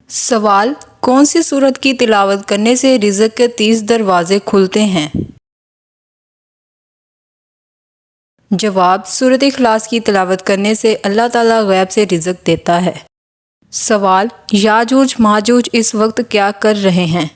سوال: کون سی سورت کی تلاوت کرنے سے رزق کے 30 دروازے کھلتے ہیں؟ جواب: سورت اخلاص کی تلاوت کرنے سے اللہ تعالیٰ غیب سے رزق دیتا ہے۔ سوال: یاجوج ماجوج اس وقت کیا کر رہے ہیں؟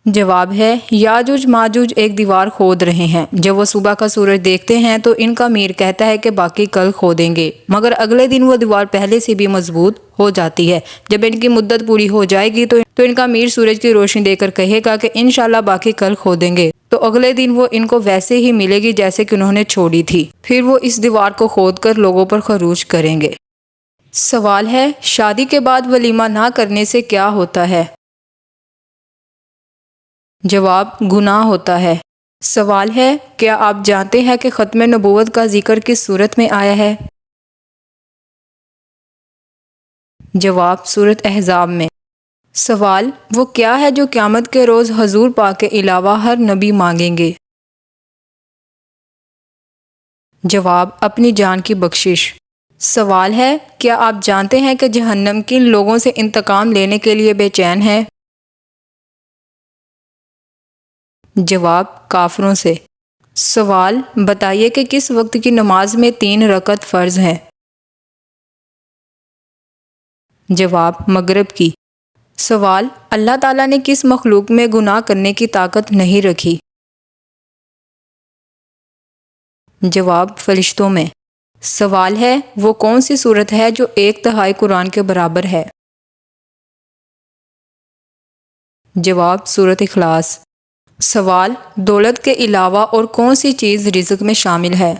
جواب ہے: یاجوج ماجوج ایک دیوار کھود رہے ہیں۔ جب وہ صبح کا سورج دیکھتے ہیں تو ان کا میر کہتا ہے کہ باقی کل کھودیں گے، مگر اگلے دن وہ دیوار پہلے سے بھی مضبوط ہو جاتی ہے۔ جب ان کی مدت پوری ہو جائے گی تو ان کا میر سورج کی روشنی دے کر کہے گا کہ انشاءاللہ باقی کل کھودیں گے، تو اگلے دن وہ ان کو ویسے ہی ملے گی جیسے کہ انہوں نے چھوڑی تھی۔ پھر وہ اس دیوار کو کھود کر لوگوں پر خروج کریں گے۔ سوال ہے: شادی کے بعد ولیمہ نہ کرنے سے کیا ہوتا ہے؟ جواب: گناہ ہوتا ہے۔ سوال ہے: کیا آپ جانتے ہیں کہ ختم نبوت کا ذکر کس سورت میں آیا ہے؟ جواب: سورت احزاب میں۔ سوال: وہ کیا ہے جو قیامت کے روز حضور پاک کے علاوہ ہر نبی مانگیں گے؟ جواب: اپنی جان کی بخشش۔ سوال ہے: کیا آپ جانتے ہیں کہ جہنم کن لوگوں سے انتقام لینے کے لیے بے چین ہے؟ جواب: کافروں سے۔ سوال: بتائیے کہ کس وقت کی نماز میں 3 رکعت فرض ہیں؟ جواب: مغرب کی۔ سوال: اللہ تعالیٰ نے کس مخلوق میں گناہ کرنے کی طاقت نہیں رکھی؟ جواب: فرشتوں میں۔ سوال ہے: وہ کون سی سورت ہے جو 1/3 قرآن کے برابر ہے؟ جواب: سورت اخلاص۔ سوال: دولت کے علاوہ اور کون سی چیز رزق میں شامل ہے؟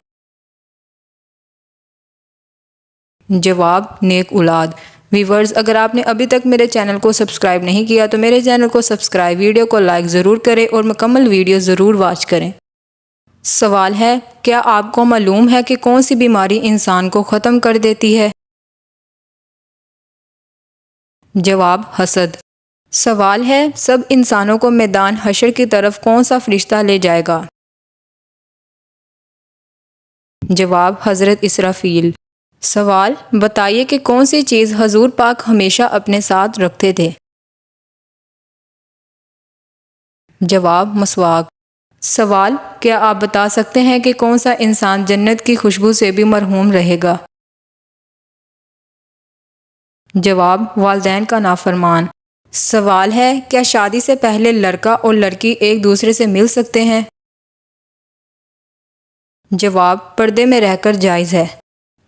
جواب: نیک اولاد۔ ویورز، اگر آپ نے ابھی تک میرے چینل کو سبسکرائب نہیں کیا تو میرے چینل کو سبسکرائب، ویڈیو کو لائک ضرور کریں اور مکمل ویڈیو ضرور واچ کریں۔ سوال ہے: کیا آپ کو معلوم ہے کہ کون سی بیماری انسان کو ختم کر دیتی ہے؟ جواب: حسد۔ سوال ہے: سب انسانوں کو میدان حشر کی طرف کون سا فرشتہ لے جائے گا؟ جواب: حضرت اسرافیل۔ سوال: بتائیے کہ کون سی چیز حضور پاک ہمیشہ اپنے ساتھ رکھتے تھے؟ جواب: مسواک۔ سوال: کیا آپ بتا سکتے ہیں کہ کون سا انسان جنت کی خوشبو سے بھی محروم رہے گا؟ جواب: والدین کا نافرمان۔ سوال ہے: کیا شادی سے پہلے لڑکا اور لڑکی ایک دوسرے سے مل سکتے ہیں؟ جواب: پردے میں رہ کر جائز ہے۔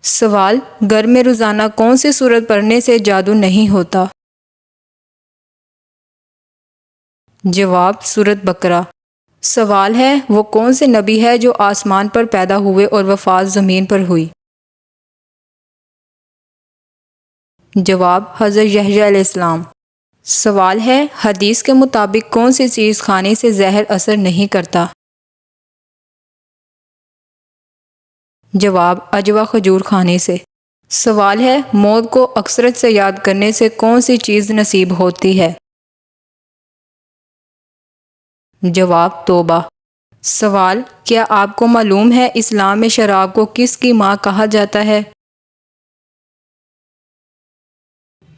سوال: گھر میں روزانہ کون سی سورت پڑھنے سے جادو نہیں ہوتا؟ جواب: سورت بقرہ۔ سوال ہے: وہ کون سے نبی ہے جو آسمان پر پیدا ہوئے اور وفات زمین پر ہوئی؟ جواب: حضرت یحییٰ علیہ السلام۔ سوال ہے: حدیث کے مطابق کون سی چیز کھانے سے زہر اثر نہیں کرتا؟ جواب: عجوہ کھجور کھانے سے۔ سوال ہے: موت کو اکثرت سے یاد کرنے سے کون سی چیز نصیب ہوتی ہے؟ جواب: توبہ۔ سوال: کیا آپ کو معلوم ہے اسلام میں شراب کو کس کی ماں کہا جاتا ہے؟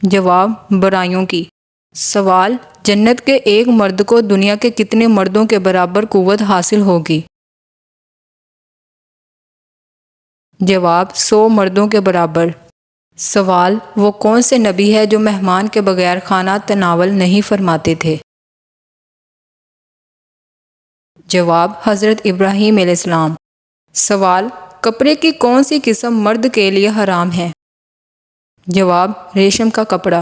جواب: برائیوں کی۔ سوال: جنت کے ایک مرد کو دنیا کے کتنے مردوں کے برابر قوت حاصل ہوگی؟ جواب: 100 مردوں کے برابر۔ سوال: وہ کون سے نبی ہے جو مہمان کے بغیر کھانا تناول نہیں فرماتے تھے؟ جواب: حضرت ابراہیم علیہ السلام۔ سوال: کپڑے کی کون سی قسم مرد کے لیے حرام ہے؟ جواب: ریشم کا کپڑا۔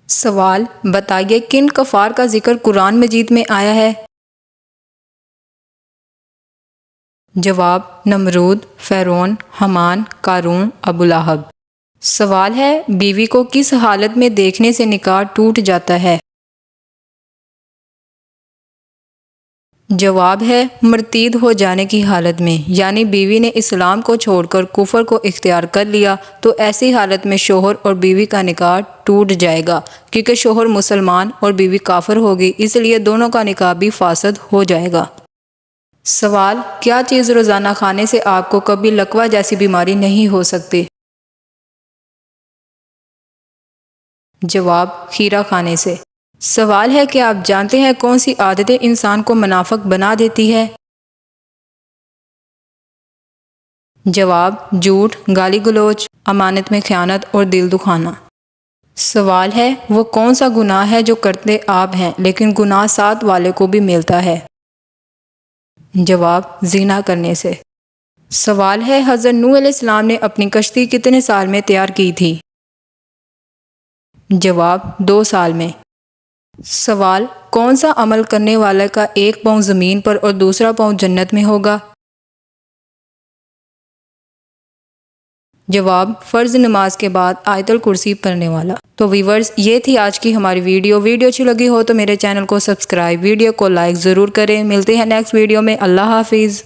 سوال: بتائیے کن کفار کا ذکر قرآن مجید میں آیا ہے؟ جواب: نمرود، فرعون، حامان، قارون، ابو لہب۔ سوال ہے: بیوی کو کس حالت میں دیکھنے سے نکاح ٹوٹ جاتا ہے؟ جواب ہے: مرتد ہو جانے کی حالت میں، یعنی بیوی نے اسلام کو چھوڑ کر کفر کو اختیار کر لیا تو ایسی حالت میں شوہر اور بیوی کا نکاح ٹوٹ جائے گا، کیونکہ شوہر مسلمان اور بیوی کافر ہوگی، اس لیے دونوں کا نکاح بھی فاسد ہو جائے گا۔ سوال: کیا چیز روزانہ کھانے سے آپ کو کبھی لقوہ جیسی بیماری نہیں ہو سکتی؟ جواب کھیرا کھانے سے۔ سوال ہے کہ آپ جانتے ہیں کون سی عادتیں انسان کو منافق بنا دیتی ہے؟ جواب جھوٹ، گالی گلوچ، امانت میں خیانت اور دل دکھانا۔ سوال ہے وہ کون سا گناہ ہے جو کرتے آپ ہیں لیکن گناہ ساتھ والے کو بھی ملتا ہے؟ جواب زنا کرنے سے۔ سوال ہے حضرت نوح علیہ السلام نے اپنی کشتی کتنے سال میں تیار کی تھی؟ جواب 2 سال میں۔ سوال کون سا عمل کرنے والے کا 1 پاؤں زمین پر اور دوسرا پاؤں جنت میں ہوگا؟ جواب فرض نماز کے بعد آیت الکرسی پڑھنے والا۔ تو ویورز، یہ تھی آج کی ہماری ویڈیو اچھی لگی ہو تو میرے چینل کو سبسکرائب، ویڈیو کو لائک ضرور کریں۔ ملتے ہیں نیکسٹ ویڈیو میں۔ اللہ حافظ۔